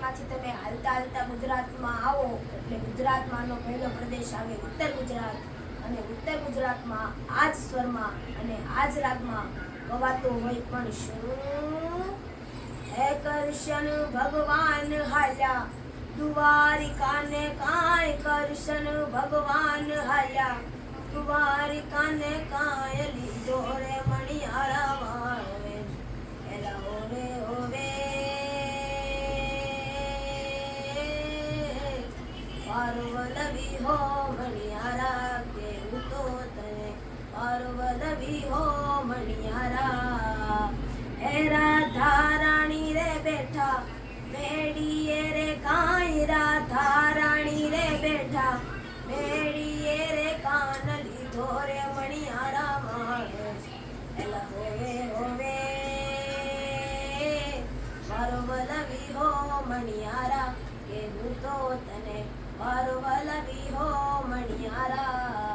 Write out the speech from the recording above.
પ્રદેશમાંથી તમે હાલતા હાલતા ગુજરાતમાં આવો એટલે ગુજરાતમાંનો પહેલો પ્રદેશ આવે ઉત્તર ગુજરાત, અને ઉત્તર ગુજરાતમાં આ જ સ્વરમાં અને આ જ રાગમાં ગવાતો હોય પણ શું? હે કૃષ્ણ ભગવાન હાલ્યા દ્વારિકાને કાંઈ, કૃષ્ણ ભગવાન હાલ્યા દ્વારિકાને કાંઈ, લીધો રે મણિયારા વાળે એલા હોવે હોવે પાર્વલવી હો મણિયારા, કેવું તો તને પાર્વલવી હો મણિયારા. હે રાધા રાણી રે બેઠા મેડીએ રે કાંઈ, રાધા રાણી રે બેઠા મેડીએ રે કાન, લીધો રે મણિયારા માળે એલા હોવે હોવે પાર્વલવી હો મણિયારા, કેવું તો તને પાર્વલવી હો